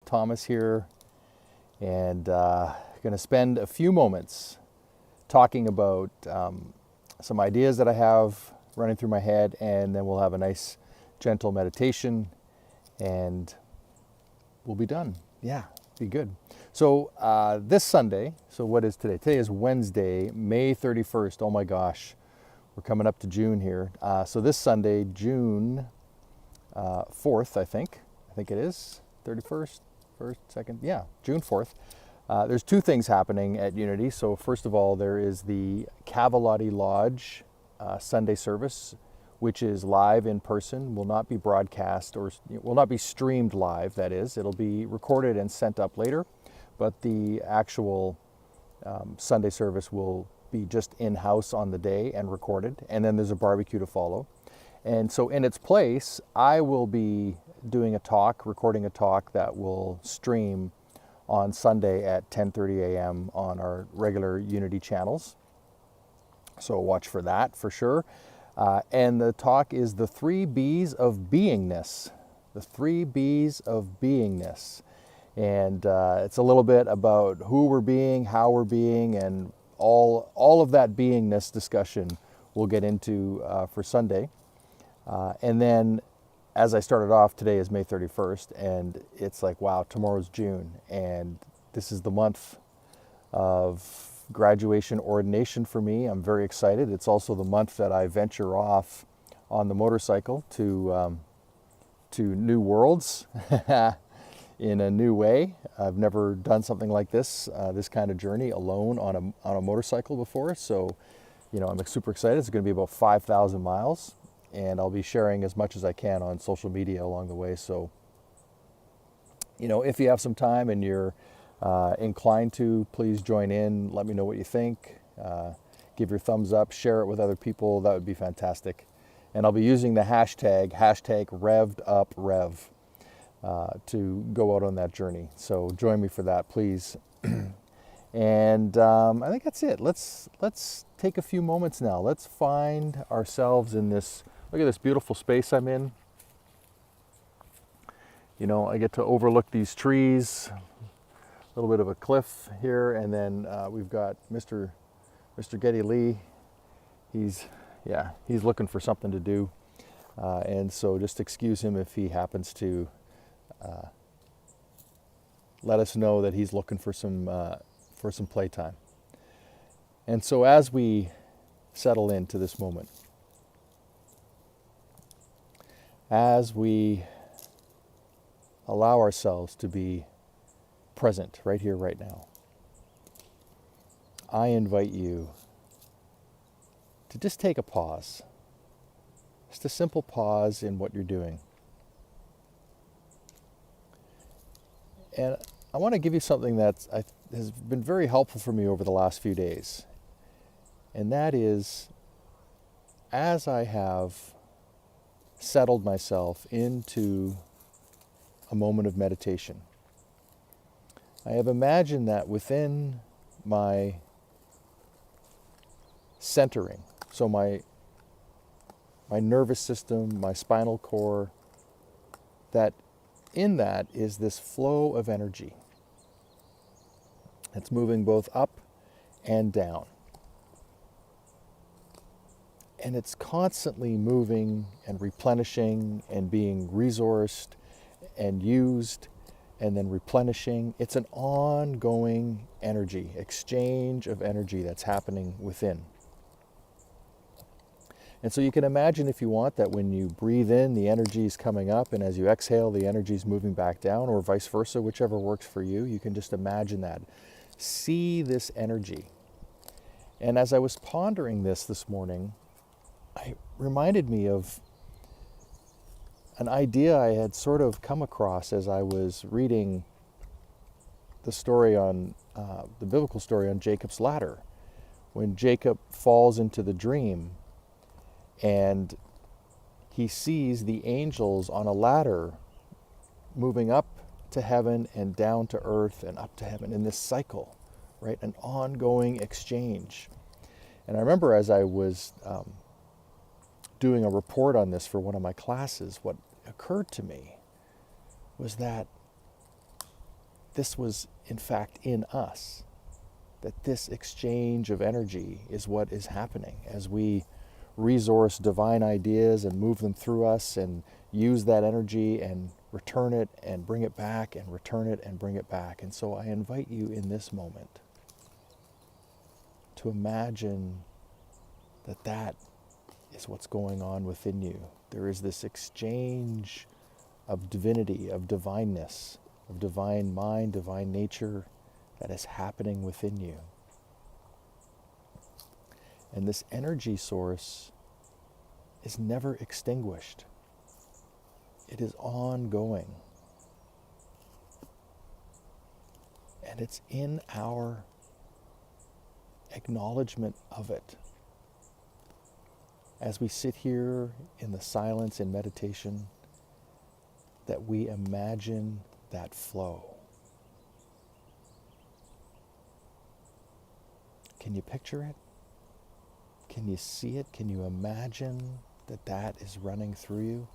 Thomas here, and going to spend a few moments talking about some ideas that I have running through my head, and then we'll have a nice gentle meditation and we'll be done. Yeah, be good. So this Sunday, so what is today? Today is Wednesday, May 31st. Oh my gosh, we're coming up to June here. So this Sunday, June 4th, I think it is, 31st, 1st, 2nd, yeah, June 4th. There's two things happening at Unity. So first of all, there is the Cavallotti Lodge Sunday service, which is live in person, will not be broadcast or will not be streamed live, that is. It'll be recorded and sent up later, but the actual Sunday service will be just in-house on the day and recorded, and then there's a barbecue to follow. And so in its place, I will be doing a talk, recording a talk that will stream on Sunday at 10:30 a.m. on our regular Unity channels. So watch for that for sure. And the talk is the 3 B's of beingness. The 3 B's of beingness. And it's a little bit about who we're being, how we're being, and all of that beingness discussion we'll get into for Sunday. And then, as I started off, today is May 31st, and it's like, wow, tomorrow's June, and this is the month of graduation ordination for me. I'm very excited. It's also the month that I venture off on the motorcycle to new worlds in a new way. I've never done something like this, this kind of journey alone on a motorcycle before. So, I'm super excited. It's going to be about 5,000 miles, and I'll be sharing as much as I can on social media along the way. So, if you have some time and you're inclined to, please join in. Let me know what you think. Give your thumbs up, share it with other people. That would be fantastic. And I'll be using the hashtag RevvedUpRev to go out on that journey. So join me for that, please. And I think that's it. Let's take a few moments now. Let's find ourselves in this. Look at this beautiful space I'm in. I get to overlook these trees. A little bit of a cliff here, and then we've got Mr. Geddy Lee. He's looking for something to do, and so just excuse him if he happens to let us know that he's looking for some playtime. And so as we settle into this moment, as we allow ourselves to be present right here, right now, I invite you to just take a pause, just a simple pause in what you're doing. And I want to give you something that has been very helpful for me over the last few days. And that is, as I have settled myself into a moment of meditation, I have imagined that within my centering, so my nervous system, my spinal cord, that in that is this flow of energy. It's moving both up and down. And it's constantly moving and replenishing and being resourced and used and then replenishing. It's an ongoing energy, exchange of energy that's happening within. And so you can imagine, if you want, that when you breathe in, the energy is coming up, and as you exhale, the energy is moving back down, or vice versa, whichever works for you. You can just imagine that. See this energy. And as I was pondering this morning, it reminded me of an idea I had sort of come across as I was reading the story on, the biblical story on Jacob's ladder. When Jacob falls into the dream and he sees the angels on a ladder moving up to heaven and down to earth and up to heaven in this cycle, right? An ongoing exchange. And I remember as I was doing a report on this for one of my classes, what occurred to me was that this was in fact in us, that this exchange of energy is what is happening as we resource divine ideas and move them through us and use that energy and return it and bring it back and return it and bring it back. And so I invite you in this moment to imagine that that is what's going on within you. There is this exchange of divinity, of divineness, of divine mind, divine nature that is happening within you. And this energy source is never extinguished. It is ongoing. And it's in our acknowledgement of it. As we sit here in the silence in meditation, that we imagine that flow. Can you picture it? Can you see it? Can you imagine that that is running through you?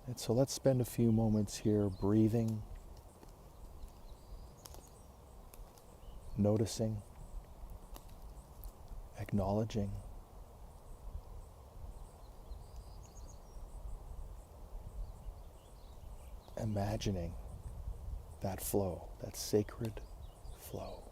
And so let's spend a few moments here breathing, noticing, acknowledging, imagining that flow, that sacred flow.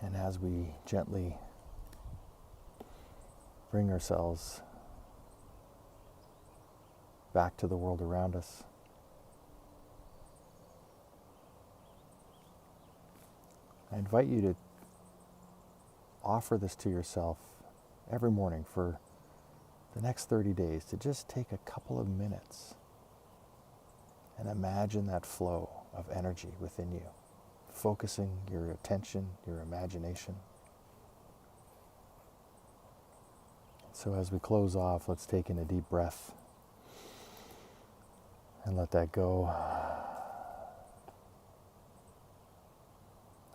And as we gently bring ourselves back to the world around us, I invite you to offer this to yourself every morning for the next 30 days, to just take a couple of minutes and imagine that flow of energy within you, focusing your attention, your imagination. So as we close off, let's take in a deep breath and let that go.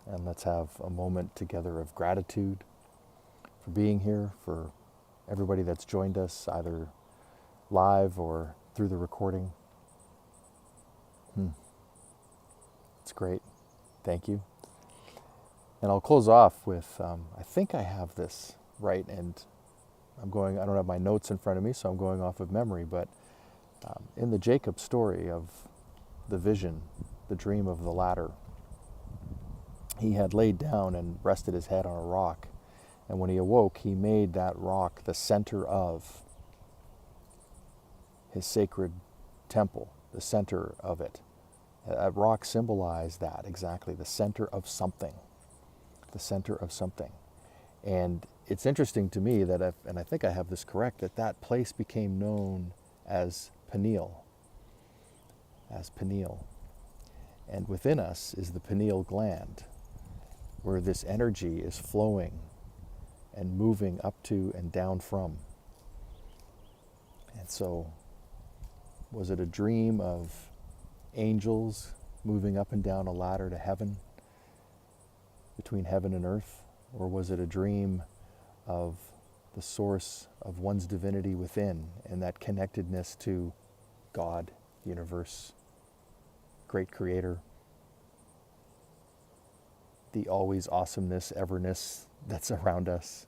and let's have a moment together of gratitude for being here, for everybody that's joined us either live or through the recording. It's great. Thank you. And I'll close off with, I think I have this right, and I don't have my notes in front of me, so I'm going off of memory, but in the Jacob story of the vision, the dream of the ladder, he had laid down and rested his head on a rock. And when he awoke, he made that rock the center of his sacred temple, the center of it. That rock symbolized that exactly, the center of something, the center of something. And it's interesting to me that, and I think I have this correct, that place became known as Peniel, And within us is the pineal gland, where this energy is flowing and moving up to and down from. And so, was it a dream of angels moving up and down a ladder to heaven, between heaven and earth? Or was it a dream of the source of one's divinity within and that connectedness to God, universe, great creator, the always awesomeness, everness that's around us,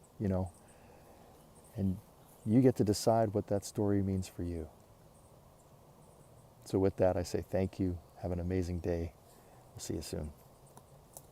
And you get to decide what that story means for you. So with that, I say thank you. Have an amazing day. We'll see you soon.